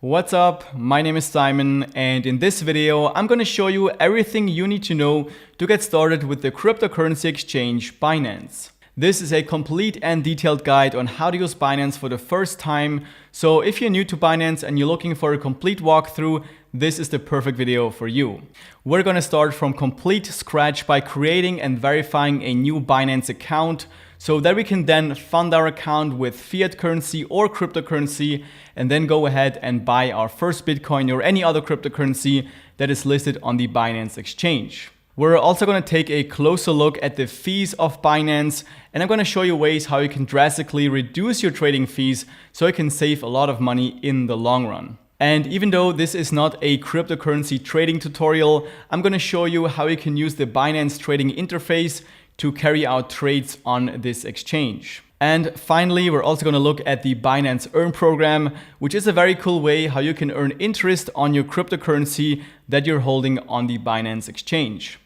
What's up? My name is Simon, and in this video I'm going to show you everything you need to know to get started with the cryptocurrency exchange Binance. This is a complete and detailed guide on how to use Binance for the first time, so if you're new to Binance and you're looking for a complete walkthrough, this is the perfect video for you. We're going to start from complete scratch by creating and verifying a new Binance account so that we can then fund our account with fiat currency or cryptocurrency and then go ahead and buy our first Bitcoin or any other cryptocurrency that is listed on the Binance exchange. We're also going to take a closer look at the fees of Binance, and I'm going to show you ways how you can drastically reduce your trading fees so you can save a lot of money in the long run. And even though this is not a cryptocurrency trading tutorial, I'm going to show you how you can use the Binance trading interface to carry out trades on this exchange. And finally, we're also going to look at the Binance Earn program, which is a very cool way how you can earn interest on your cryptocurrency that you're holding on the Binance exchange.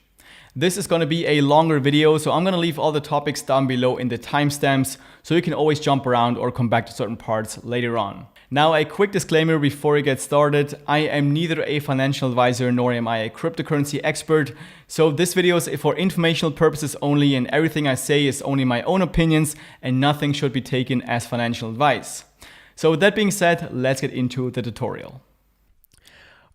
This is going to be a longer video, so I'm going to leave all the topics down below in the timestamps so you can always jump around or come back to certain parts later on. Now, a quick disclaimer before we get started. I am neither a financial advisor nor am I a cryptocurrency expert. So this video is for informational purposes only, and everything I say is only my own opinions and nothing should be taken as financial advice. So with that being said, let's get into the tutorial.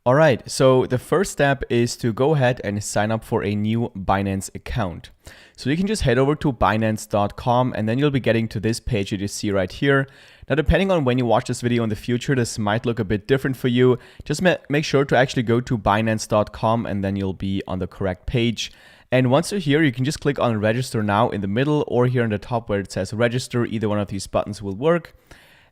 Alright, so the first step is to go ahead and sign up for a new Binance account. So you can just head over to Binance.com and then you'll be getting to this page that you see right here. Now, depending on when you watch this video in the future, this might look a bit different for you. Just make sure to actually go to Binance.com and then you'll be on the correct page. And once you're here, you can just click on register now in the middle or here on the top where it says register. Either one of these buttons will work.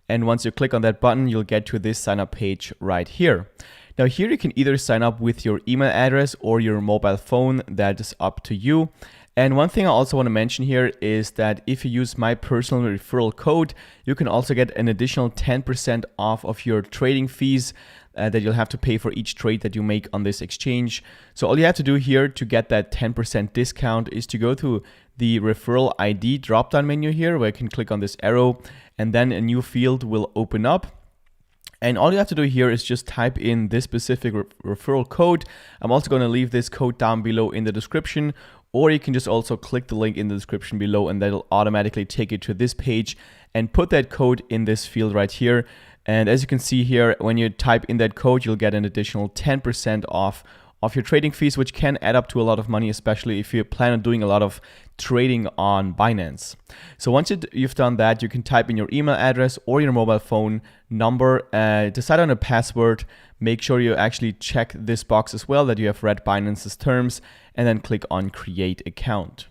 And once you click on that button, you'll get to this sign up page right here. Now here you can either sign up with your email address or your mobile phone. That is up to you. And one thing I also want to mention here is that if you use my personal referral code, you can also get an additional 10% off of your trading fees that you'll have to pay for each trade that you make on this exchange. So all you have to do here to get that 10% discount is to go to the referral ID drop-down menu here, where you can click on this arrow and then a new field will open up. And all you have to do here is just type in this specific referral code. I'm also going to leave this code down below in the description, or you can just also click the link in the description below and that'll automatically take you to this page and put that code in this field right here. And as you can see here, when you type in that code, you'll get an additional 10% off your trading fees, which can add up to a lot of money, especially if you plan on doing a lot of trading on Binance. So once you've done that, you can type in your email address or your mobile phone number, decide on a password, make sure you actually check this box as well that you have read Binance's terms, and then click on create account.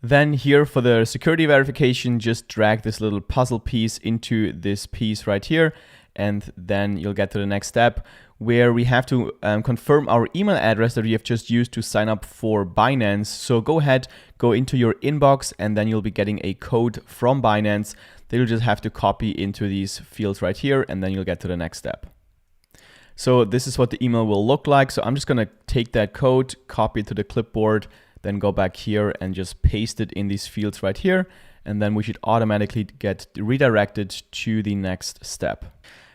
Then here for the security verification, just drag this little puzzle piece into this piece right here, and then you'll get to the next step where we have to confirm our email address that we have just used to sign up for Binance. So go ahead, go into your inbox, and then you'll be getting a code from Binance that you'll just have to copy into these fields right here, and then you'll get to the next step. So this is what the email will look like. So I'm just gonna take that code, copy it to the clipboard, then go back here and just paste it in these fields right here. And then we should automatically get redirected to the next step.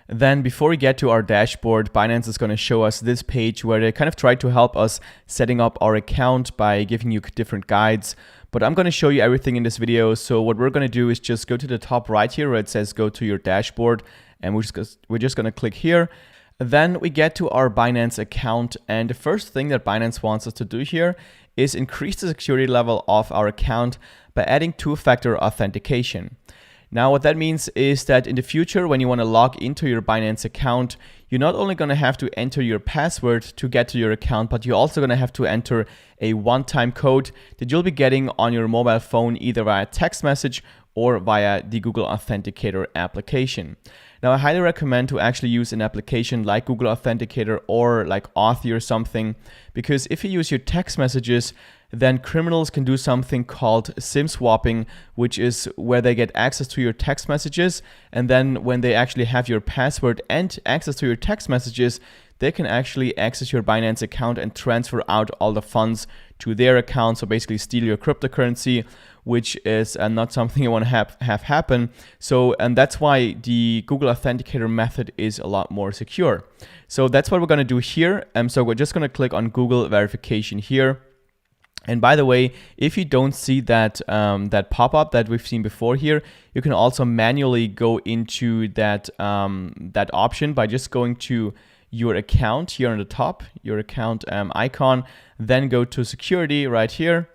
Then before we get to our dashboard, Binance is going to show us this page where they kind of try to help us setting up our account by giving you different guides. But I'm going to show you everything in this video. So what we're going to do is just go to the top right here where it says go to your dashboard, and we're just going to click here. Then we get to our Binance account, and the first thing that Binance wants us to do here is increase the security level of our account by adding two-factor authentication. Now what that means is that in the future, when you want to log into your Binance account, you're not only going to have to enter your password to get to your account, but you're also going to have to enter a one-time code that you'll be getting on your mobile phone either via text message or via the Google Authenticator application. Now, I highly recommend to actually use an application like Google Authenticator or like Authy or something, because if you use your text messages, then criminals can do something called SIM swapping, which is where they get access to your text messages. And then when they actually have your password and access to your text messages, they can actually access your Binance account and transfer out all the funds to their account. So basically steal your cryptocurrency, which is not something you want to have happen. So, and that's why the Google Authenticator method is a lot more secure. So that's what we're going to do here. So we're just going to click on Google verification here. And by the way, if you don't see that that pop-up that we've seen before here, you can also manually go into that that option by just going to your account here on the top, your account icon, then go to security right here,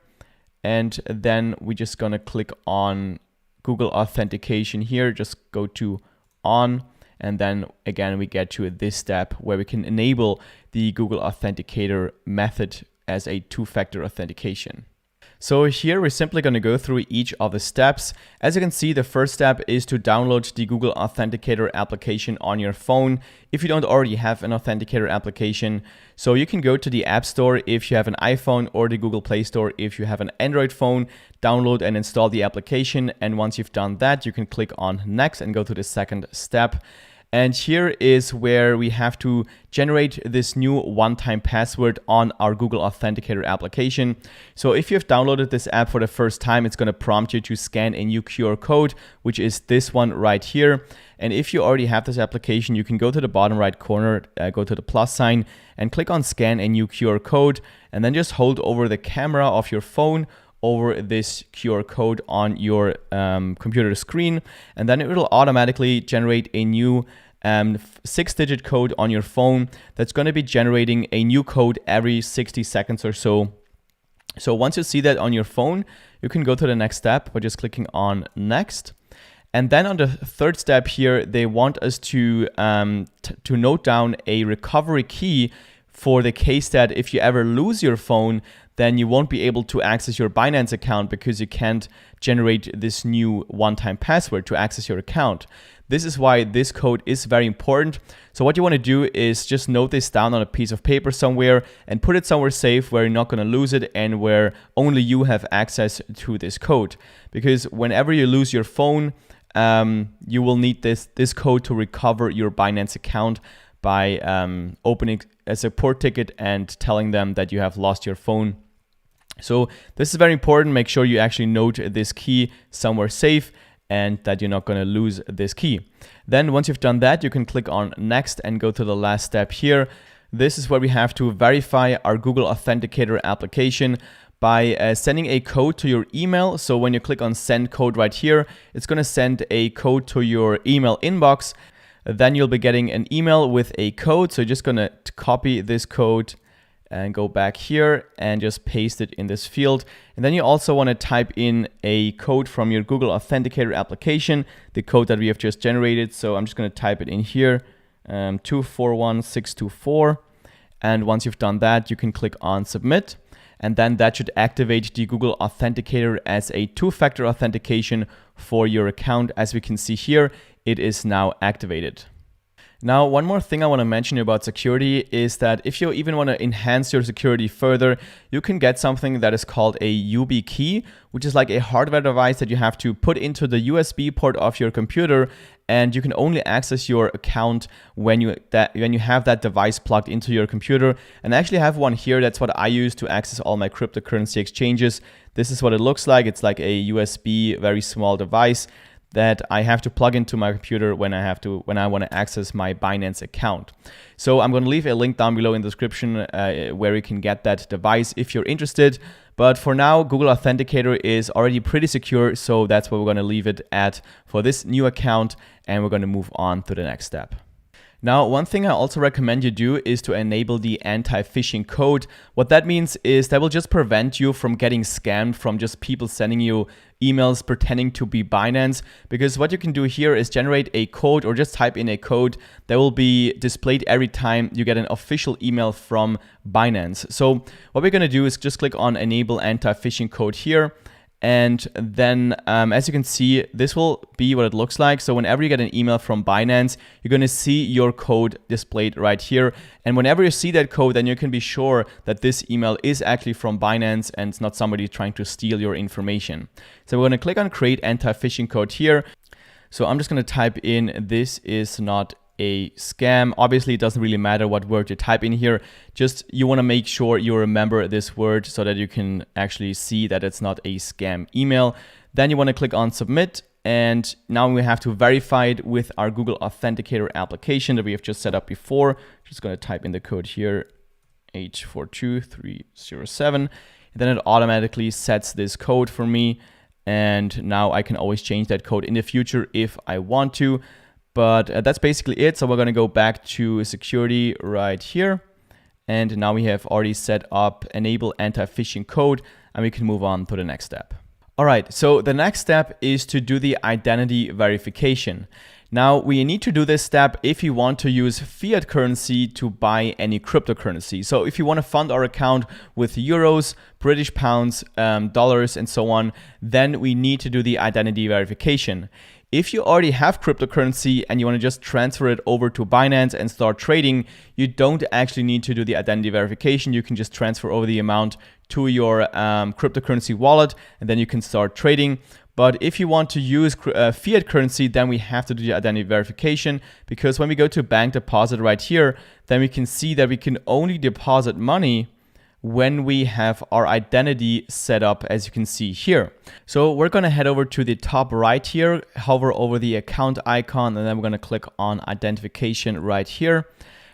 and then we're just gonna click on Google authentication here. Just go to on, and then again we get to this step where we can enable the Google Authenticator method as a two-factor authentication. So here we're simply going to go through each of the steps. As you can see, the first step is to download the Google Authenticator application on your phone if you don't already have an Authenticator application. So you can go to the App Store if you have an iPhone, or the Google Play Store if you have an Android phone, download and install the application. And once you've done that, you can click on Next and go to the second step. And here is where we have to generate this new one-time password on our Google Authenticator application. So if you've downloaded this app for the first time, it's going to prompt you to scan a new QR code, which is this one right here. And if you already have this application, you can go to the bottom right corner, go to the plus sign and click on scan a new QR code, and then just hold over the camera of your phone over this QR code on your computer screen, and then it will automatically generate a new 6-digit code on your phone that's going to be generating a new code every 60 seconds or so. So once you see that on your phone, you can go to the next step by just clicking on Next. And then on the third step here, they want us to note down a recovery key for the case that if you ever lose your phone, then you won't be able to access your Binance account because you can't generate this new one-time password to access your account. This is why this code is very important. So what you want to do is just note this down on a piece of paper somewhere and put it somewhere safe where you're not going to lose it and where only you have access to this code. Because whenever you lose your phone, you will need this code to recover your Binance account by opening a support ticket and telling them that you have lost your phone. So this is very important. Make sure you actually note this key somewhere safe and that you're not going to lose this key. Then once you've done that, you can click on Next and go to the last step here. This is where we have to verify our Google Authenticator application by sending a code to your email. So when you click on Send Code right here, it's going to send a code to your email inbox. Then you'll be getting an email with a code. So you're just going to copy this code and go back here and just paste it in this field. And then you also want to type in a code from your Google Authenticator application, the code that we have just generated. So I'm just going to type it in here, 241624. And once you've done that, you can click on Submit. And then that should activate the Google Authenticator as a two-factor authentication for your account. As we can see here, it is now activated. Now, one more thing I want to mention about security is that if you even want to enhance your security further, you can get something that is called a YubiKey, which is like a hardware device that you have to put into the USB port of your computer, and you can only access your account when you have that device plugged into your computer. And I actually have one here. That's what I use to access all my cryptocurrency exchanges. This is what it looks like. It's like a USB, very small device that I have to plug into my computer when I want to access my Binance account. So I'm going to leave a link down below in the description where you can get that device if you're interested. But for now, Google Authenticator is already pretty secure, so that's where we're going to leave it at for this new account, and we're going to move on to the next step. Now, one thing I also recommend you do is to enable the anti-phishing code. What that means is that will just prevent you from getting scammed from just people sending you emails pretending to be Binance. Because what you can do here is generate a code or just type in a code that will be displayed every time you get an official email from Binance. So what we're going to do is just click on Enable Anti-Phishing Code here. And then as you can see, this will be what it looks like. So whenever you get an email from Binance, you're going to see your code displayed right here. And whenever you see that code, then you can be sure that this email is actually from Binance and it's not somebody trying to steal your information. So we're going to click on Create Anti-Phishing Code here. So I'm just going to type in, "This is not a scam. Obviously, it doesn't really matter what word you type in here. Just you want to make sure you remember this word so that you can actually see that it's not a scam email. Then you want to click on submit. And now we have to verify it with our Google Authenticator application that we have just set up before. Just going to type in the code here, H42307. Then it automatically sets this code for me. And now I can always change that code in the future if I want to. But that's basically it. So we're going to go back to security right here. And now we have already set up enable anti-phishing code, and we can move on to the next step. All right, so the next step is to do the identity verification. Now, we need to do this step if you want to use fiat currency to buy any cryptocurrency. So if you want to fund our account with euros, British pounds, dollars, and so on, then we need to do the identity verification. If you already have cryptocurrency and you want to just transfer it over to Binance and start trading, you don't actually need to do the identity verification. You can just transfer over the amount to your cryptocurrency wallet, and then you can start trading. But if you want to use fiat currency, then we have to do the identity verification, because when we go to bank deposit right here, then we can see that we can only deposit money when we have our identity set up, as you can see here. So we're going to head over to the top right here, hover over the account icon, and then we're going to click on identification right here.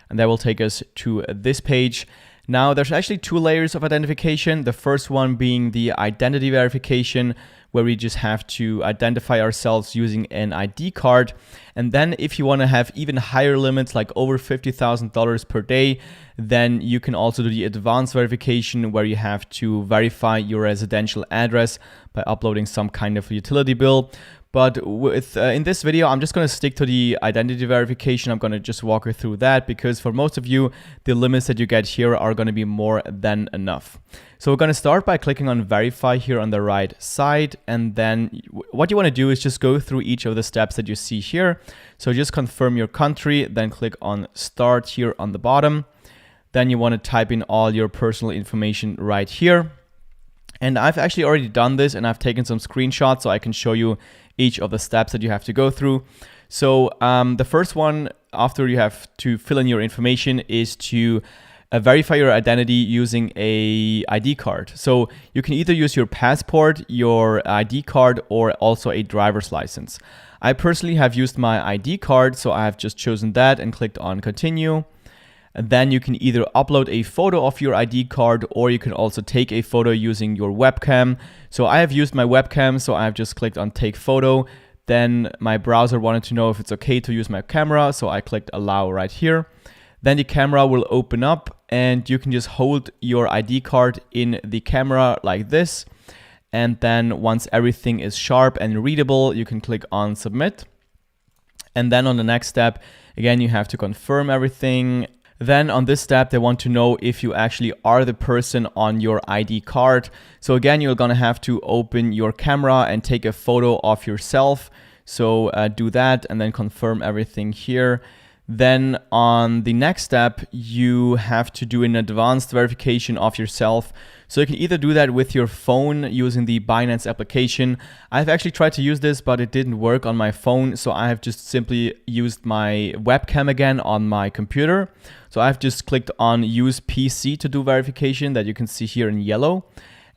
And that will take us to this page. Now, there's actually two layers of identification. The first one being the identity verification, where we just have to identify ourselves using an ID card. And then if you want to have even higher limits, like over $50,000 per day, then you can also do the advanced verification, where you have to verify your residential address by uploading some kind of utility bill. But in this video, I'm just going to stick to the identity verification. I'm going to just walk you through that, because for most of you, the limits that you get here are going to be more than enough. So we're going to start by clicking on verify here on the right side. And then what you want to do is just go through each of the steps that you see here. So just confirm your country, then click on start here on the bottom. Then you want to type in all your personal information right here. And I've actually already done this, and I've taken some screenshots so I can show you each of the steps that you have to go through. So the first one, after you have to fill in your information, is to verify your identity using a ID card. So you can either use your passport, your ID card, or also a driver's license. I personally have used my ID card, so I have just chosen that and clicked on continue. And then you can either upload a photo of your ID card, or you can also take a photo using your webcam. So I have used my webcam, so I have just clicked on take photo. Then my browser wanted to know if it's okay to use my camera, so I clicked allow right here. Then the camera will open up, and you can just hold your ID card in the camera like this. And then once everything is sharp and readable, you can click on submit. And then on the next step, again, you have to confirm everything. Then on this step, they want to know if you actually are the person on your ID card. So again, you're gonna have to open your camera and take a photo of yourself. So do that and then confirm everything here. Then on the next step, you have to do an advanced verification of yourself. So you can either do that with your phone using the Binance application. I've actually tried to use this, but it didn't work on my phone. So I have just simply used my webcam again on my computer. So I've just clicked on use PC to do verification, that you can see here in yellow.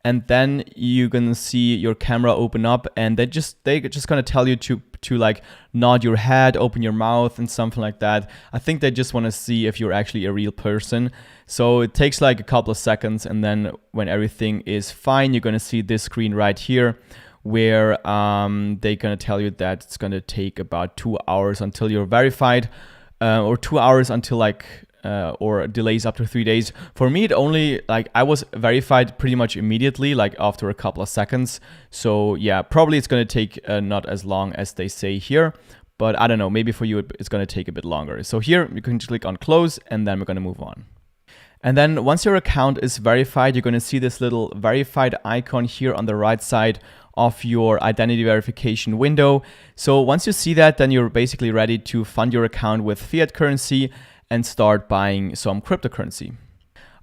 And then you're gonna see your camera open up, and they're just gonna tell you to like nod your head, open your mouth, and something like that. I think they just want to see if you're actually a real person. So it takes like a couple of seconds, and then when everything is fine, you're gonna see this screen right here, where they're gonna tell you that it's gonna take about 2 hours until you're verified, or 2 hours until like or delays up to 3 days. For me, it only, like, I was verified pretty much immediately, like after a couple of seconds. So yeah, probably it's going to take not as long as they say here, but I don't know, maybe for you it's going to take a bit longer. So here you can click on close, and then we're going to move on. And then once your account is verified, you're going to see this little verified icon here on the right side of your identity verification window. So once you see that, then you're basically ready to fund your account with fiat currency and start buying some cryptocurrency.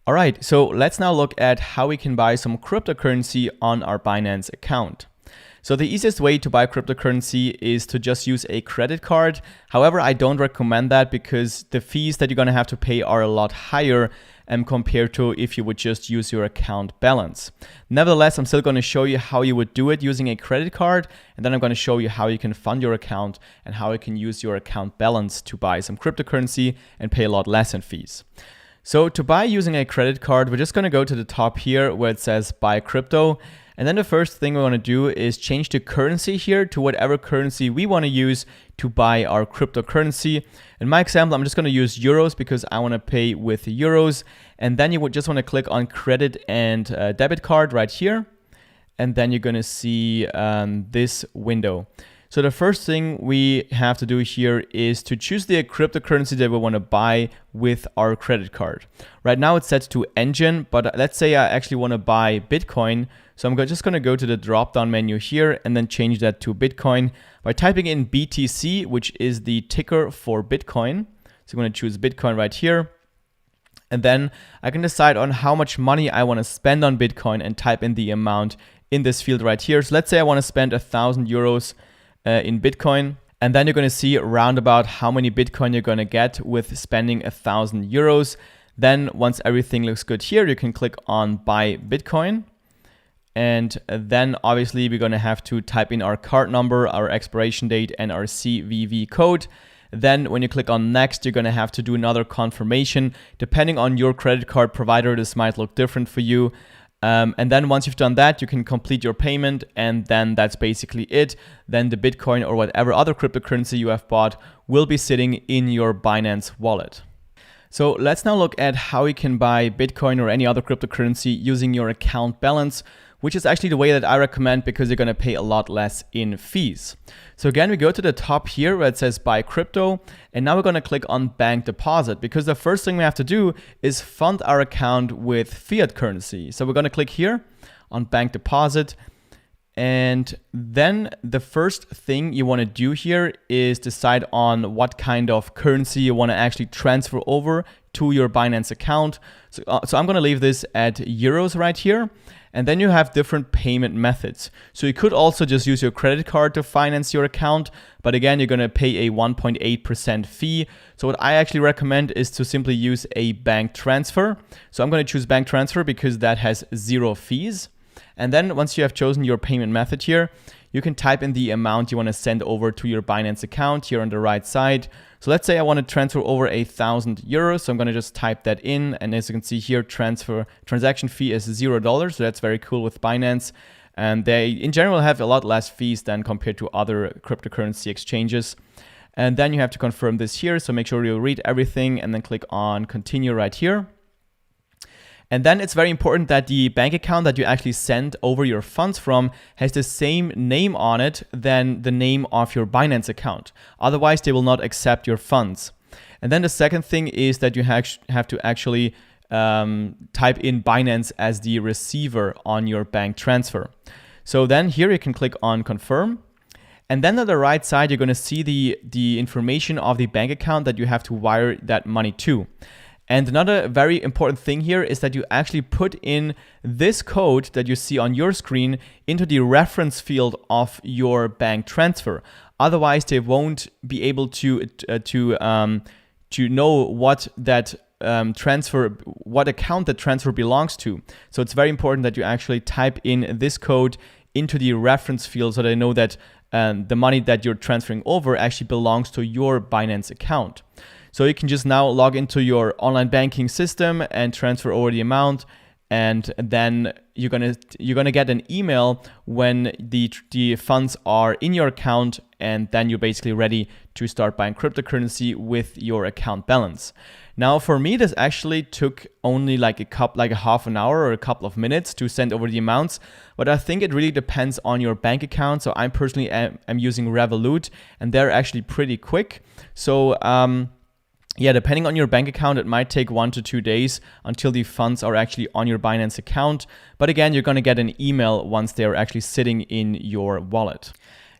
All right, so let's now look at how we can buy some cryptocurrency on our Binance account. So the easiest way to buy cryptocurrency is to just use a credit card. However, I don't recommend that because the fees that you're going to have to pay are a lot higher compared to if you would just use your account balance. Nevertheless, I'm still going to show you how you would do it using a credit card, and then I'm going to show you how you can fund your account and how you can use your account balance to buy some cryptocurrency and pay a lot less in fees. So to buy using a credit card, we're just going to go to the top here where it says buy crypto. And then the first thing we want to do is change the currency here to whatever currency we want to use to buy our cryptocurrency. In my example, I'm just going to use euros because I want to pay with euros. And then you would just want to click on credit and debit card right here. And then you're going to see this window. So the first thing we have to do here is to choose the cryptocurrency that we want to buy with our credit card. Right now it's set to Engine, but let's say I actually want to buy Bitcoin. So I'm just going to go to the drop-down menu here and then change that to Bitcoin by typing in BTC, which is the ticker for Bitcoin. So I'm going to choose Bitcoin right here. And then I can decide on how much money I want to spend on Bitcoin and type in the amount in this field right here. So let's say I want to spend 1,000 euros in Bitcoin. And then you're going to see around about how many Bitcoin you're going to get with spending 1,000 euros. Then once everything looks good here, you can click on buy Bitcoin. And then obviously we're going to have to type in our card number, our expiration date, and our CVV code. Then when you click on next, you're going to have to do another confirmation. Depending on your credit card provider, this might look different for you. And then once you've done that, you can complete your payment, and then that's basically it. Then the Bitcoin or whatever other cryptocurrency you have bought will be sitting in your Binance wallet. So let's now look at how you can buy Bitcoin or any other cryptocurrency using your account balance, which is actually the way that I recommend because you're going to pay a lot less in fees. So again, we go to the top here where it says buy crypto, and now we're going to click on bank deposit because the first thing we have to do is fund our account with fiat currency. So we're going to click here on bank deposit. And then the first thing you want to do here is decide on what kind of currency you want to actually transfer over to your Binance account. So I'm going to leave this at euros right here. And then you have different payment methods. So you could also just use your credit card to finance your account. But again, you're going to pay a 1.8% fee. So what I actually recommend is to simply use a bank transfer. So I'm going to choose bank transfer because that has 0 fees. And then once you have chosen your payment method here, you can type in the amount you want to send over to your Binance account here on the right side. So let's say I want to transfer over 1,000 euros. So I'm going to just type that in. And as you can see here, transaction fee is $0. So that's very cool with Binance. And they, in general, have a lot less fees than compared to other cryptocurrency exchanges. And then you have to confirm this here. So make sure you read everything and then click on continue right here. And then it's very important that the bank account that you actually send over your funds from has the same name on it than the name of your Binance account. Otherwise, they will not accept your funds. And then the second thing is that you have to actually type in Binance as the receiver on your bank transfer. So then here you can click on confirm. And then on the right side, you're going to see the information of the bank account that you have to wire that money to. And another very important thing here is that you actually put in this code that you see on your screen into the reference field of your bank transfer. Otherwise, they won't be able to know what that what account that transfer belongs to. So it's very important that you actually type in this code into the reference field so they know that the money that you're transferring over actually belongs to your Binance account. So you can just now log into your online banking system and transfer over the amount, and then you're gonna get an email when the funds are in your account, and then you're basically ready to start buying cryptocurrency with your account balance. Now, for me, this actually took only like a half an hour or a couple of minutes to send over the amounts, but I think it really depends on your bank account. So I personally am using Revolut, and they're actually pretty quick. So yeah, depending on your bank account, it might take 1 to 2 days until the funds are actually on your Binance account. But again, you're going to get an email once they're actually sitting in your wallet.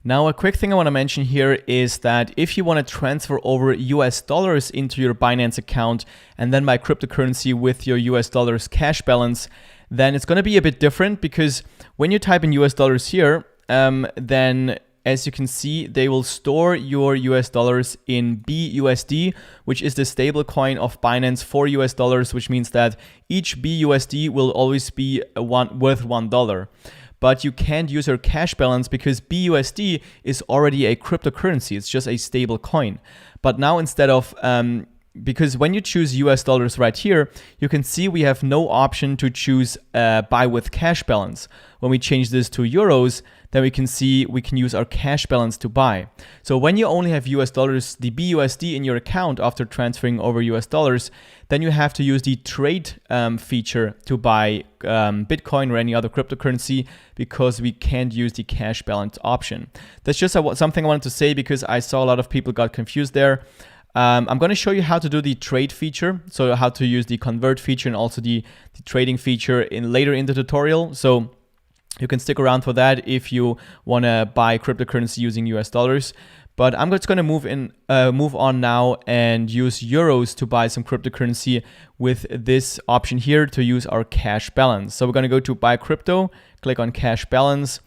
Now, a quick thing I want to mention here is that if you want to transfer over US dollars into your Binance account and then buy cryptocurrency with your US dollars cash balance, then it's going to be a bit different because when you type in US dollars here, then as you can see, they will store your US dollars in BUSD, which is the stable coin of Binance for US dollars, which means that each BUSD will always be worth $1. But you can't use your cash balance because BUSD is already a cryptocurrency. It's just a stable coin. But now instead of because when you choose US dollars right here, you can see we have no option to choose buy with cash balance. When we change this to euros, then we can see we can use our cash balance to buy. So when you only have US dollars, the BUSD in your account after transferring over US dollars, then you have to use the trade feature to buy Bitcoin or any other cryptocurrency because we can't use the cash balance option. That's just something I wanted to say because I saw a lot of people got confused there. I'm going to show you how to do the trade feature, so how to use the convert feature and also the trading feature later in the tutorial. So you can stick around for that if you want to buy cryptocurrency using US dollars. But I'm just going to move on now and use euros to buy some cryptocurrency with this option here to use our cash balance. So we're going to go to buy crypto, click on cash balance.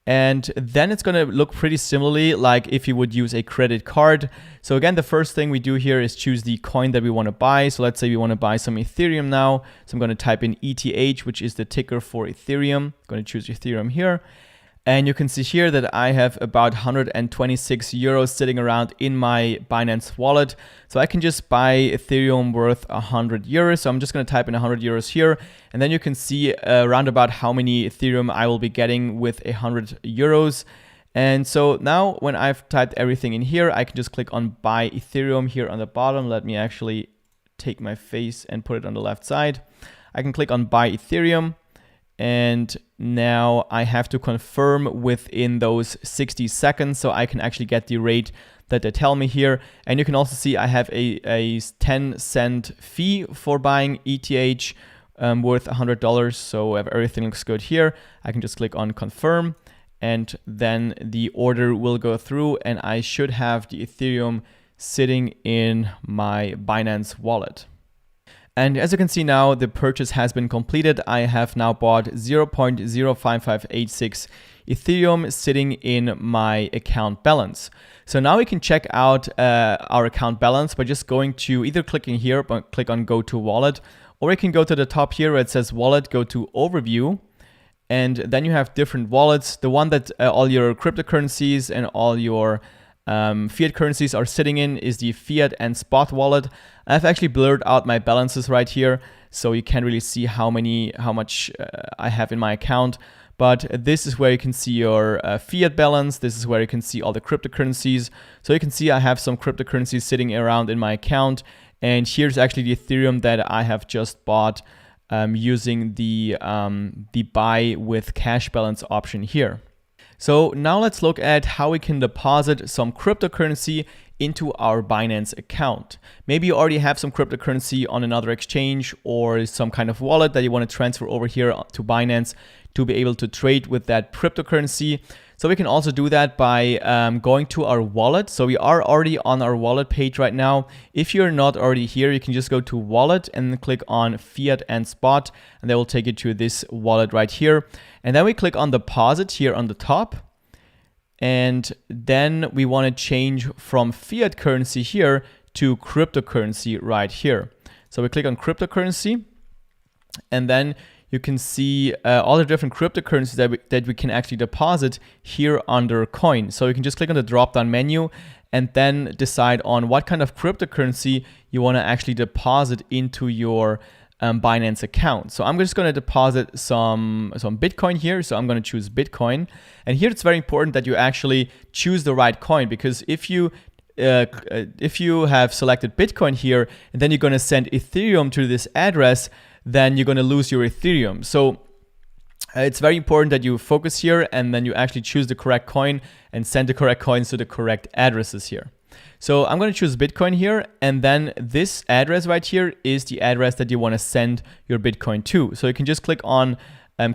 And then it's going to look pretty similarly like if you would use a credit card. So again, the first thing we do here is choose the coin that we want to buy. So let's say we want to buy some Ethereum now. So I'm going to type in ETH, which is the ticker for Ethereum. I'm going to choose Ethereum here. And you can see here that I have about 126 euros sitting around in my Binance wallet. So I can just buy Ethereum worth 100 euros. So I'm just going to type in 100 euros here. And then you can see around about how many Ethereum I will be getting with 100 euros. And so now when I've typed everything in here, I can just click on buy Ethereum here on the bottom. Let me actually take my face and put it on the left side. I can click on buy Ethereum. And now I have to confirm within those 60 seconds so I can actually get the rate that they tell me here. And you can also see I have a 10-cent fee for buying ETH worth $100. So if everything looks good here, I can just click on confirm and then the order will go through and I should have the Ethereum sitting in my Binance wallet. And as you can see now, the purchase has been completed. I have now bought 0.05586 Ethereum sitting in my account balance. So now we can check out our account balance by just going to either clicking here, but click on go to wallet, or you can go to the top here where it says wallet, go to overview. And then you have different wallets. The one that all your cryptocurrencies and all your fiat currencies are sitting in is the fiat and spot wallet. I've actually blurred out my balances right here, so you can't really see how much I have in my account. But this is where you can see your fiat balance. This is where you can see all the cryptocurrencies. So you can see I have some cryptocurrencies sitting around in my account. And here's actually the Ethereum that I have just bought using the buy with cash balance option here. So now let's look at how we can deposit some cryptocurrency into our Binance account. Maybe you already have some cryptocurrency on another exchange or some kind of wallet that you want to transfer over here to Binance to be able to trade with that cryptocurrency. So we can also do that by going to our wallet. So we are already on our wallet page right now. If you're not already here, you can just go to wallet and click on fiat and spot, and that will take you to this wallet right here. And then we click on deposit here on the top. And then we want to change from fiat currency here to cryptocurrency right here. So we click on cryptocurrency, and then you can see all the different cryptocurrencies that we can actually deposit here under coin. So you can just click on the drop down menu and then decide on what kind of cryptocurrency you want to actually deposit into your Binance account. So I'm just going to deposit some Bitcoin here. So I'm going to choose Bitcoin. And here it's very important that you actually choose the right coin, because if you have selected Bitcoin here and then you're going to send Ethereum to this address, then you're going to lose your Ethereum. So it's very important that you focus here and then you actually choose the correct coin and send the correct coins to the correct addresses here. So I'm going to choose Bitcoin here, and then this address right here is the address that you want to send your Bitcoin to. So you can just click on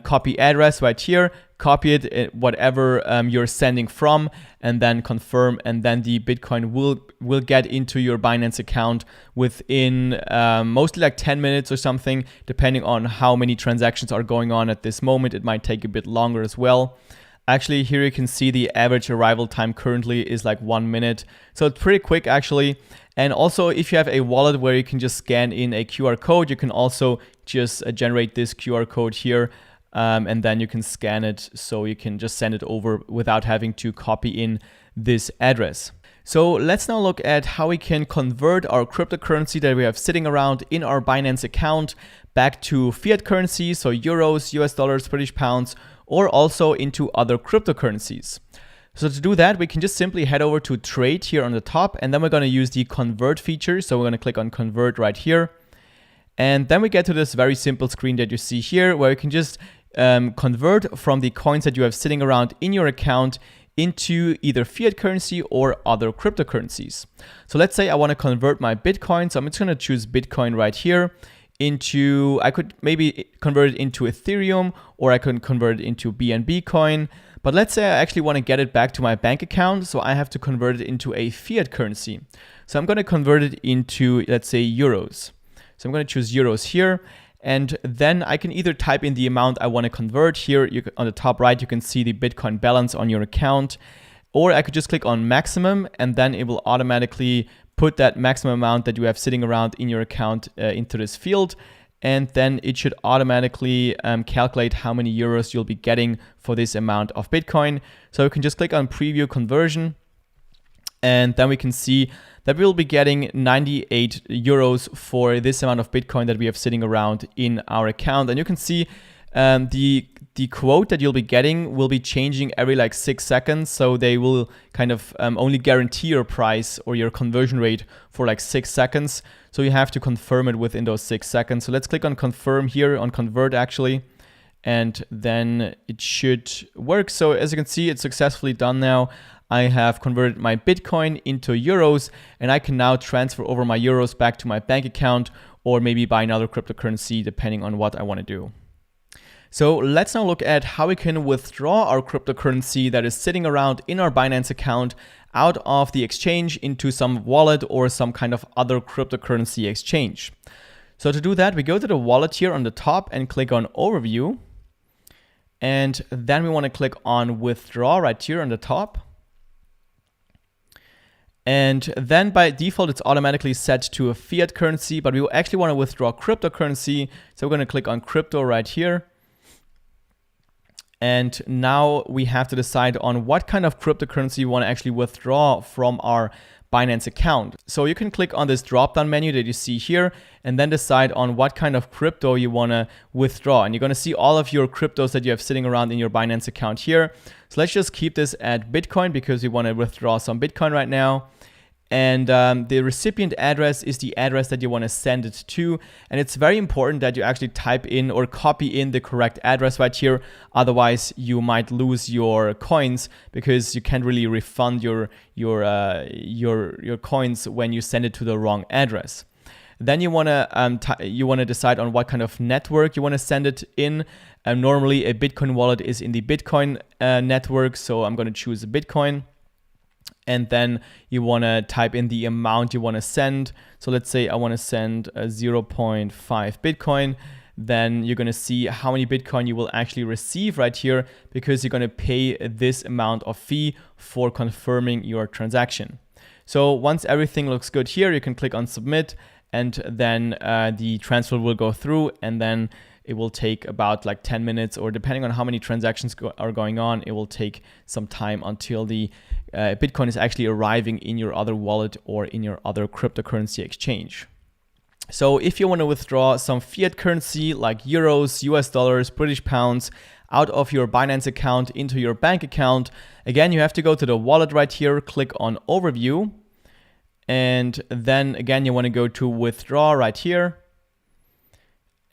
copy address right here, copy it whatever you're sending from, and then confirm, and then the Bitcoin will get into your Binance account within mostly like 10 minutes or something, depending on how many transactions are going on at this moment. It might take a bit longer as well. Actually, here you can see the average arrival time currently is like 1 minute. So it's pretty quick actually. And also if you have a wallet where you can just scan in a QR code, you can also just generate this QR code here. And then you can scan it, so you can just send it over without having to copy in this address. So let's now look at how we can convert our cryptocurrency that we have sitting around in our Binance account back to fiat currency, so euros, US dollars, British pounds, or also into other cryptocurrencies. So to do that, we can just simply head over to trade here on the top, and then we're going to use the convert feature. So we're going to click on convert right here. And then we get to this very simple screen that you see here, where you can just convert from the coins that you have sitting around in your account into either fiat currency or other cryptocurrencies. So let's say I want to convert my Bitcoin. So I'm just going to choose Bitcoin right here into, I could maybe convert it into Ethereum, or I could convert it into BNB coin. But let's say I actually want to get it back to my bank account. So I have to convert it into a fiat currency. So I'm going to convert it into, let's say, euros. So I'm going to choose euros here. And then I can either type in the amount I want to convert here. On the top right, you can see the Bitcoin balance on your account. Or I could just click on maximum, and then it will automatically put that maximum amount that you have sitting around in your account into this field. And then it should automatically calculate how many euros you'll be getting for this amount of Bitcoin. So you can just click on preview conversion. And then we can see that we'll be getting 98 euros for this amount of Bitcoin that we have sitting around in our account. And you can see the quote that you'll be getting will be changing every like 6 seconds. So they will kind of only guarantee your price or your conversion rate for like 6 seconds. So you have to confirm it within those 6 seconds. So let's click on confirm here, on convert actually. And then it should work. So as you can see, it's successfully done now. I have converted my Bitcoin into euros, and I can now transfer over my euros back to my bank account, or maybe buy another cryptocurrency depending on what I want to do. So let's now look at how we can withdraw our cryptocurrency that is sitting around in our Binance account out of the exchange into some wallet or some kind of other cryptocurrency exchange. So to do that, we go to the wallet here on the top and click on overview. And then we want to click on withdraw right here on the top. And then by default, it's automatically set to a fiat currency, but we actually want to withdraw cryptocurrency. So we're going to click on crypto right here. And now we have to decide on what kind of cryptocurrency you want to actually withdraw from our Binance account. So you can click on this drop-down menu that you see here and then decide on what kind of crypto you want to withdraw. And you're going to see all of your cryptos that you have sitting around in your Binance account here. So let's just keep this at Bitcoin because we want to withdraw some Bitcoin right now. And the recipient address is the address that you want to send it to. And it's very important that you actually type in or copy in the correct address right here. Otherwise, you might lose your coins because you can't really refund your coins when you send it to the wrong address. Then you want to decide on what kind of network you want to send it in. Normally, a Bitcoin wallet is in the Bitcoin network, so I'm going to choose Bitcoin. And then you want to type in the amount you want to send. So let's say I want to send 0.5 Bitcoin. Then you're going to see how many Bitcoin you will actually receive right here because you're going to pay this amount of fee for confirming your transaction. So once everything looks good here, you can click on submit, and then the transfer will go through, and then it will take about like 10 minutes, or depending on how many transactions are going on, it will take some time until the Bitcoin is actually arriving in your other wallet or in your other cryptocurrency exchange. So if you want to withdraw some fiat currency like euros, US dollars, British pounds out of your Binance account into your bank account, again, you have to go to the wallet right here, click on overview. And then again, you want to go to withdraw right here.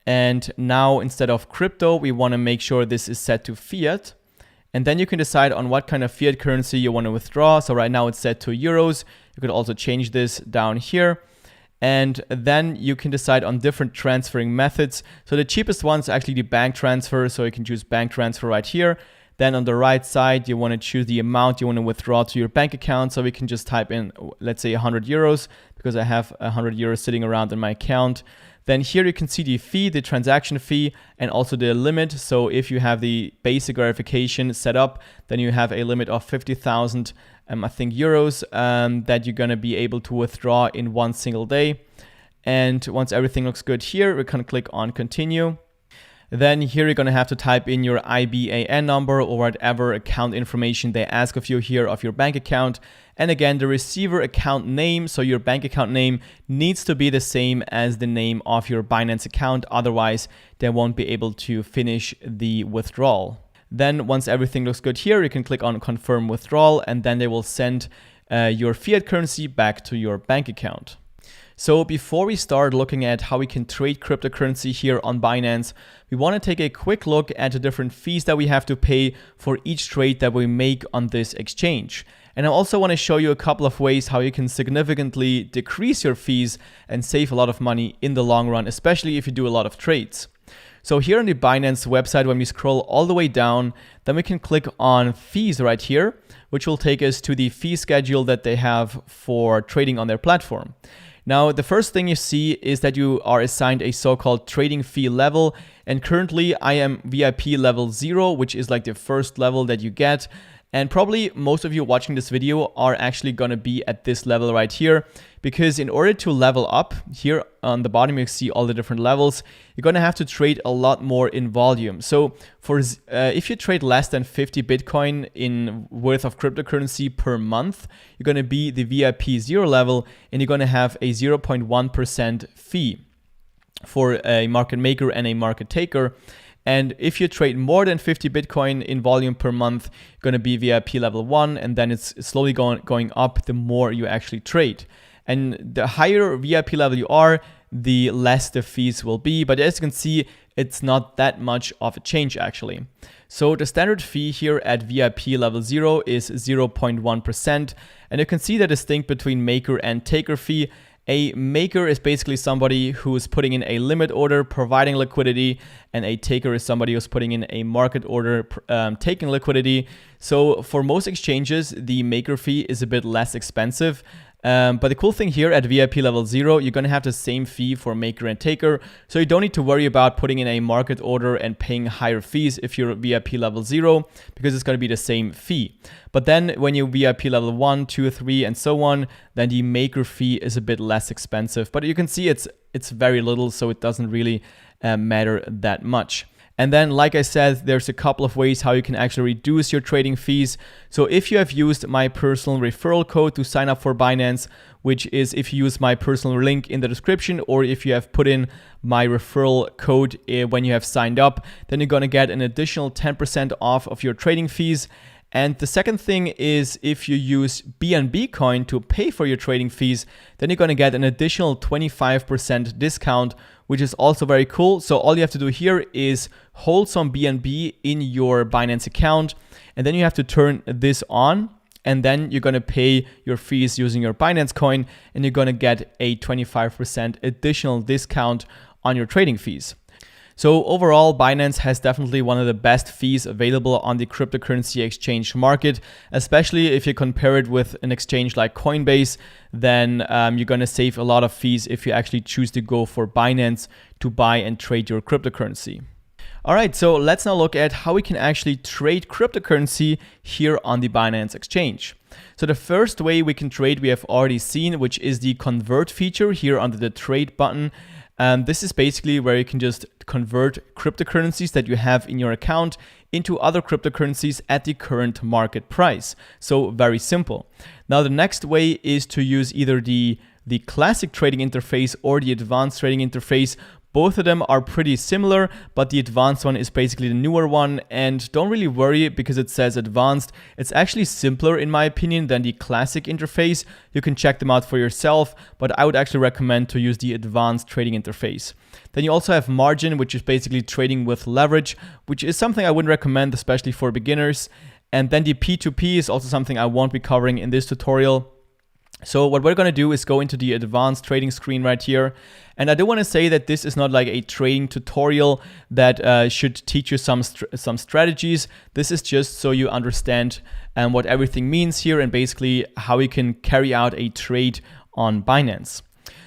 And now instead of crypto, we want to make sure this is set to fiat. And then you can decide on what kind of fiat currency you want to withdraw. So right now it's set to euros. You could also change this down here. And then you can decide on different transferring methods. So the cheapest one is actually the bank transfer. So you can choose bank transfer right here. Then on the right side, you want to choose the amount you want to withdraw to your bank account. So we can just type in, let's say 100 euros, because I have 100 euros sitting around in my account. Then here you can see the fee, the transaction fee, and also the limit. So if you have the basic verification set up, then you have a limit of 50,000, I think, euros that you're going to be able to withdraw in one single day. And once everything looks good here, we can click on continue. Then here you're going to have to type in your IBAN number or whatever account information they ask of you here of your bank account. And again, the receiver account name, so your bank account name, needs to be the same as the name of your Binance account. Otherwise, they won't be able to finish the withdrawal. Then once everything looks good here, you can click on confirm withdrawal, and then they will send your fiat currency back to your bank account. So before we start looking at how we can trade cryptocurrency here on Binance, we want to take a quick look at the different fees that we have to pay for each trade that we make on this exchange. And I also want to show you a couple of ways how you can significantly decrease your fees and save a lot of money in the long run, especially if you do a lot of trades. So here on the Binance website, when we scroll all the way down, then we can click on fees right here, which will take us to the fee schedule that they have for trading on their platform. Now, the first thing you see is that you are assigned a so-called trading fee level. And currently I am VIP level 0, which is like the first level that you get. And probably most of you watching this video are actually going to be at this level right here, because in order to level up, here on the bottom you see all the different levels, you're going to have to trade a lot more in volume. So for if you trade less than 50 Bitcoin in worth of cryptocurrency per month, you're going to be the VIP 0 level, and you're going to have a 0.1% fee for a market maker and a market taker. And if you trade more than 50 Bitcoin in volume per month, you're going to be VIP level 1, and then it's slowly going up the more you actually trade. And the higher VIP level you are, the less the fees will be. But as you can see, it's not that much of a change actually. So the standard fee here at VIP level 0 is 0.1%. And you can see the distinct between maker and taker fee. A maker is basically somebody who is putting in a limit order, providing liquidity, and a taker is somebody who's putting in a market order, taking liquidity. So for most exchanges, the maker fee is a bit less expensive. But the cool thing here at VIP level 0, you're going to have the same fee for maker and taker. So you don't need to worry about putting in a market order and paying higher fees if you're VIP level 0, because it's going to be the same fee. But then when you're VIP level 1, 2, 3, and so on, then the maker fee is a bit less expensive. But you can see it's very little, so it doesn't really matter that much. And then, like I said, there's a couple of ways how you can actually reduce your trading fees. So if you have used my personal referral code to sign up for Binance, which is if you use my personal link in the description, or if you have put in my referral code when you have signed up, then you're going to get an additional 10% off of your trading fees. And the second thing is if you use BNB coin to pay for your trading fees, then you're going to get an additional 25% discount, which is also very cool. So all you have to do here is hold some BNB in your Binance account, and then you have to turn this on, and then you're going to pay your fees using your Binance coin, and you're going to get a 25% additional discount on your trading fees. So overall, Binance has definitely one of the best fees available on the cryptocurrency exchange market, especially if you compare it with an exchange like Coinbase. Then you're going to save a lot of fees if you actually choose to go for Binance to buy and trade your cryptocurrency. All right, so let's now look at how we can actually trade cryptocurrency here on the Binance exchange. So the first way we can trade we have already seen, which is the convert feature here under the trade button. This is basically where you can just convert cryptocurrencies that you have in your account into other cryptocurrencies at the current market price. So very simple. Now the next way is to use either the classic trading interface or the advanced trading interface. Both of them are pretty similar, but the advanced one is basically the newer one. And don't really worry because it says advanced. It's actually simpler in my opinion than the classic interface. You can check them out for yourself, but I would actually recommend to use the advanced trading interface. Then you also have margin, which is basically trading with leverage, which is something I wouldn't recommend, especially for beginners. And then the P2P is also something I won't be covering in this tutorial. So what we're going to do is go into the advanced trading screen right here. And I do want to say that this is not like a trading tutorial that should teach you some strategies. This is just so you understand what everything means here and basically how you can carry out a trade on Binance.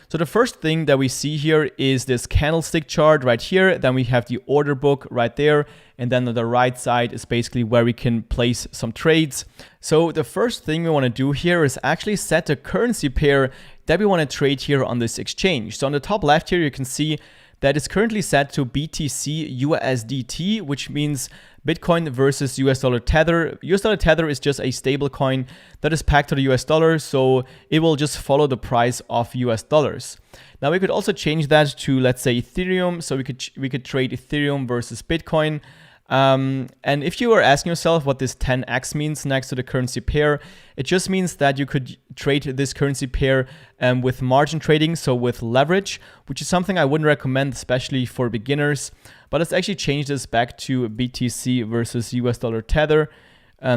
So the first thing that we see here is this candlestick chart right here. Then we have the order book right there. And then on the right side is basically where we can place some trades. So the first thing we want to do here is actually set a currency pair that we want to trade here on this exchange. So on the top left here, you can see that is currently set to BTC USDT, which means Bitcoin versus US dollar Tether. US dollar Tether is just a stable coin that is pegged to the US dollar, so it will just follow the price of US dollars. Now we could also change that to, let's say, Ethereum. So we could trade Ethereum versus Bitcoin. And if you are asking yourself what this 10x means next to the currency pair, it just means that you could trade this currency pair with margin trading, so with leverage, which is something I wouldn't recommend, especially for beginners. But let's actually change this back to BTC versus US dollar Tether,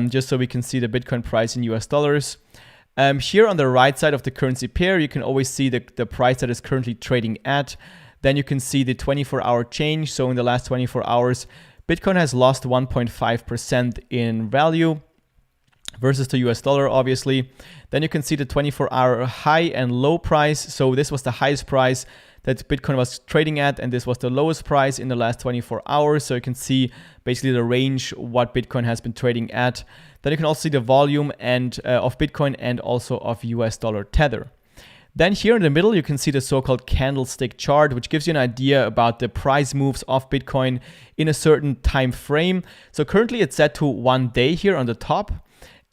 just so we can see the Bitcoin price in US dollars. Here on the right side of the currency pair, you can always see the price that is currently trading at. Then you can see the 24-hour change. So in the last 24 hours, Bitcoin has lost 1.5% in value versus the US dollar, obviously. Then you can see the 24-hour high and low price. So this was the highest price that Bitcoin was trading at, and this was the lowest price in the last 24 hours. So you can see basically the range what Bitcoin has been trading at. Then you can also see the volume and of Bitcoin and also of US dollar Tether. Then here in the middle, you can see the so-called candlestick chart, which gives you an idea about the price moves of Bitcoin in a certain time frame. So currently it's set to 1 day here on the top,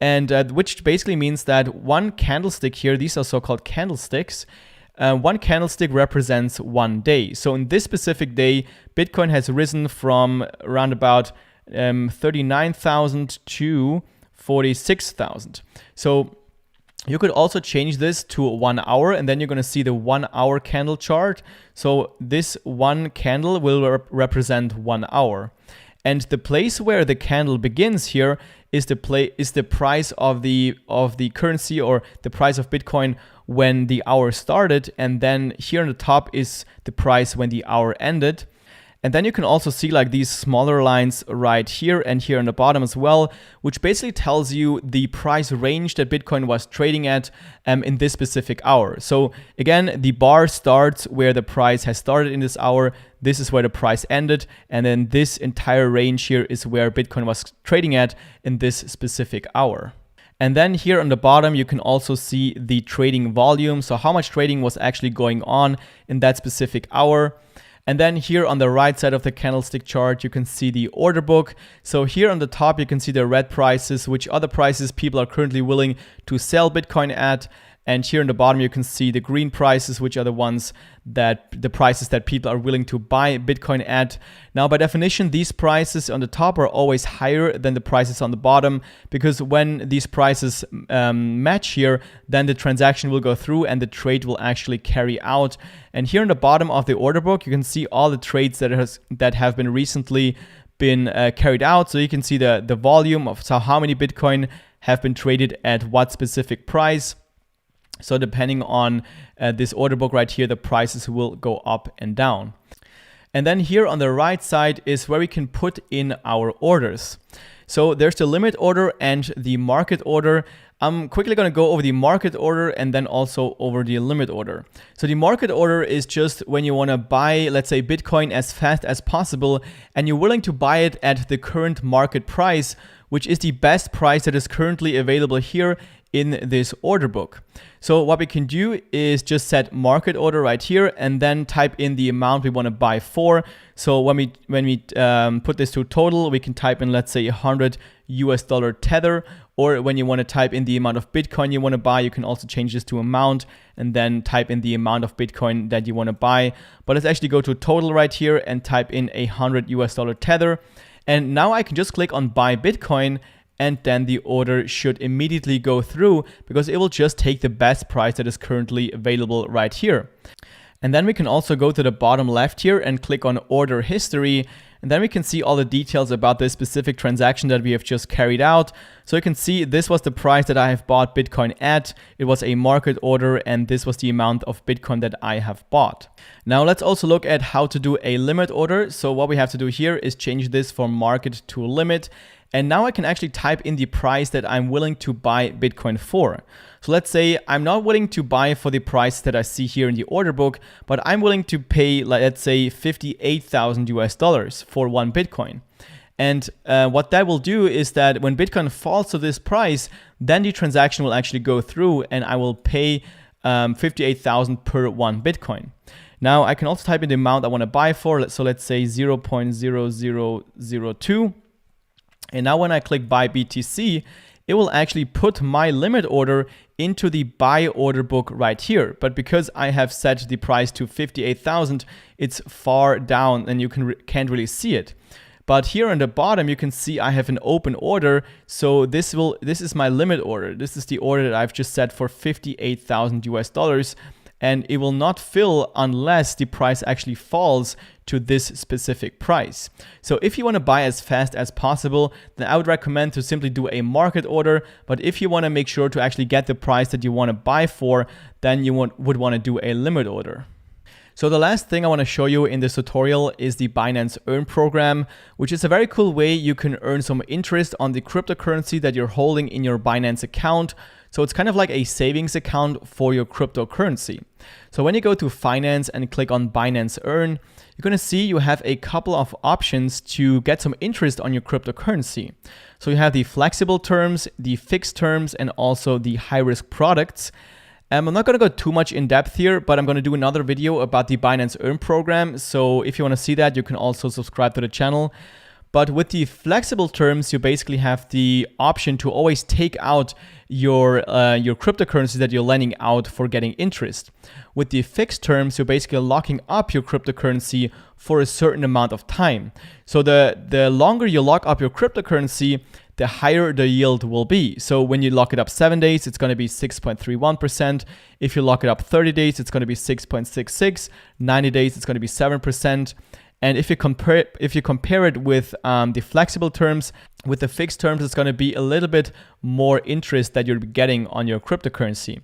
and which basically means that one candlestick here, these are so-called candlesticks, one candlestick represents 1 day. So in this specific day, Bitcoin has risen from around about 39,000 to 46,000. So you could also change this to 1 hour, and then you're going to see the 1 hour candle chart. So this one candle will represent 1 hour. And the place where the candle begins here is the price of the currency, or the price of Bitcoin when the hour started. And then here on the top is the price when the hour ended. And then you can also see like these smaller lines right here and here on the bottom as well, which basically tells you the price range that Bitcoin was trading at in this specific hour. So again, the bar starts where the price has started in this hour. This is where the price ended. And then this entire range here is where Bitcoin was trading at in this specific hour. And then here on the bottom, you can also see the trading volume. So how much trading was actually going on in that specific hour. And then here on the right side of the candlestick chart, you can see the order book. So here on the top, you can see the red prices, which are the prices people are currently willing to sell Bitcoin at. And here on the bottom, you can see the green prices, which are the prices that people are willing to buy Bitcoin at. Now, by definition, these prices on the top are always higher than the prices on the bottom, because when these prices match here, then the transaction will go through and the trade will actually carry out. And here on the bottom of the order book, you can see all the trades that have been recently been carried out. So you can see the volume of how many Bitcoin have been traded at what specific price. So depending on this order book right here, the prices will go up and down. And then here on the right side is where we can put in our orders. So there's the limit order and the market order. I'm quickly going to go over the market order and then also over the limit order. So the market order is just when you want to buy, let's say, Bitcoin as fast as possible, and you're willing to buy it at the current market price, which is the best price that is currently available here in this order book. So what we can do is just set market order right here and then type in the amount we want to buy for. So when we put this to total, we can type in, let's say, 100 US dollar Tether, or when you want to type in the amount of Bitcoin you want to buy, you can also change this to amount and then type in the amount of Bitcoin that you want to buy. But let's actually go to total right here and type in 100 US dollar Tether. And now I can just click on buy Bitcoin, and then the order should immediately go through because it will just take the best price that is currently available right here. And then we can also go to the bottom left here and click on order history. And then we can see all the details about this specific transaction that we have just carried out. So you can see this was the price that I have bought Bitcoin at. It was a market order, and this was the amount of Bitcoin that I have bought. Now let's also look at how to do a limit order. So what we have to do here is change this from market to limit. And now I can actually type in the price that I'm willing to buy Bitcoin for. So let's say I'm not willing to buy for the price that I see here in the order book, but I'm willing to pay, let's say, $58,000 for one Bitcoin. And what that will do is that when Bitcoin falls to this price, then the transaction will actually go through and I will pay 58,000 per one Bitcoin. Now I can also type in the amount I want to buy for. So let's say 0.0002. And now when I click buy BTC, it will actually put my limit order into the buy order book right here. But because I have set the price to 58,000, it's far down and you can't really see it. But here on the bottom, you can see I have an open order. So this is my limit order. This is the order that I've just set for $58,000, and it will not fill unless the price actually falls to this specific price. So if you want to buy as fast as possible, then I would recommend to simply do a market order. But if you want to make sure to actually get the price that you want to buy for, then you would want to do a limit order. So the last thing I want to show you in this tutorial is the Binance Earn program, which is a very cool way you can earn some interest on the cryptocurrency that you're holding in your Binance account. So it's kind of like a savings account for your cryptocurrency. So when you go to Finance and click on Binance Earn, you're going to see you have a couple of options to get some interest on your cryptocurrency. So you have the flexible terms, the fixed terms, and also the high-risk products. I'm not going to go too much in depth here, but I'm going to do another video about the Binance Earn program. So if you want to see that, you can also subscribe to the channel. But with the flexible terms, you basically have the option to always take out your cryptocurrency that you're lending out for getting interest. With the fixed terms, you're basically locking up your cryptocurrency for a certain amount of time. So the longer you lock up your cryptocurrency, the higher the yield will be. So when you lock it up 7 days, it's going to be 6.31%. If you lock it up 30 days, it's going to be 6.66. 90 days, it's going to be 7%. And if you compare it with the flexible terms, with the fixed terms, it's going to be a little bit more interest that you're getting on your cryptocurrency.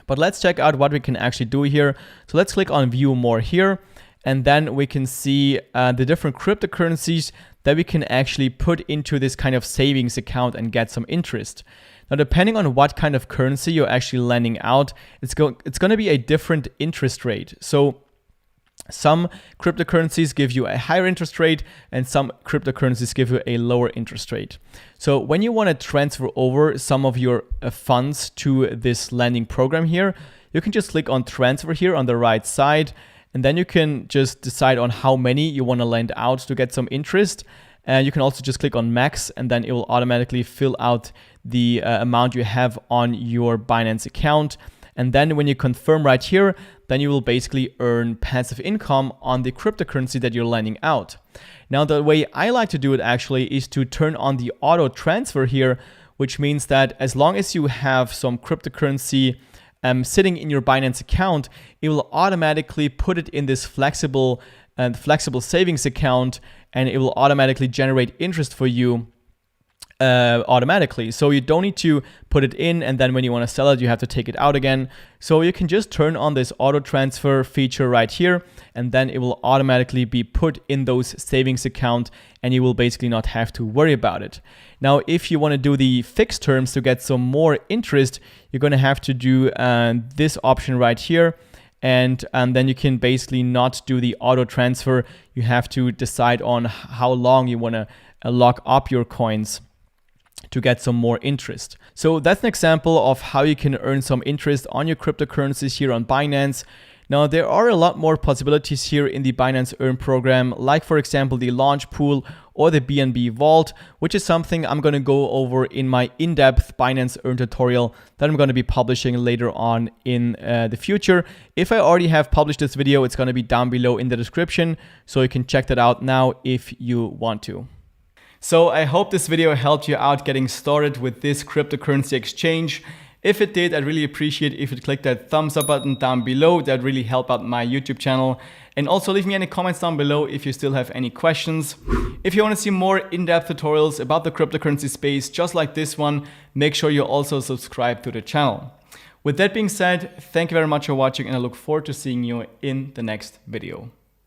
But let's check out what we can actually do here. So let's click on View More here. And then we can see the different cryptocurrencies that we can actually put into this kind of savings account and get some interest. Now, depending on what kind of currency you're actually lending out, it's going to be a different interest rate. So some cryptocurrencies give you a higher interest rate and some cryptocurrencies give you a lower interest rate. So when you want to transfer over some of your funds to this lending program here, you can just click on transfer here on the right side. And then you can just decide on how many you want to lend out to get some interest. And you can also just click on max, and then it will automatically fill out the amount you have on your Binance account. And then when you confirm right here, then you will basically earn passive income on the cryptocurrency that you're lending out. Now, the way I like to do it actually is to turn on the auto transfer here, which means that as long as you have some cryptocurrency sitting in your Binance account, it will automatically put it in this flexible savings account, and it will automatically generate interest for you automatically. So you don't need to put it in, and then when you want to sell it, you have to take it out again. So you can just turn on this auto transfer feature right here, and then it will automatically be put in those savings account, and you will basically not have to worry about it. Now, if you want to do the fixed terms to get some more interest, you're going to have to do this option right here. And then you can basically not do the auto transfer. You have to decide on how long you want to lock up your coins to get some more interest. So that's an example of how you can earn some interest on your cryptocurrencies here on Binance. Now, there are a lot more possibilities here in the Binance Earn program, like for example, the launch pool or the BNB Vault, which is something I'm going to go over in my in-depth Binance Earn tutorial that I'm going to be publishing later on in the future. If I already have published this video, it's going to be down below in the description, so you can check that out now if you want to. So I hope this video helped you out getting started with this cryptocurrency exchange. If it did, I'd really appreciate if you'd click that thumbs up button down below. That'd really help out my YouTube channel. And also leave me any comments down below if you still have any questions. If you want to see more in-depth tutorials about the cryptocurrency space just like this one, make sure you also subscribe to the channel. With that being said, thank you very much for watching, and I look forward to seeing you in the next video.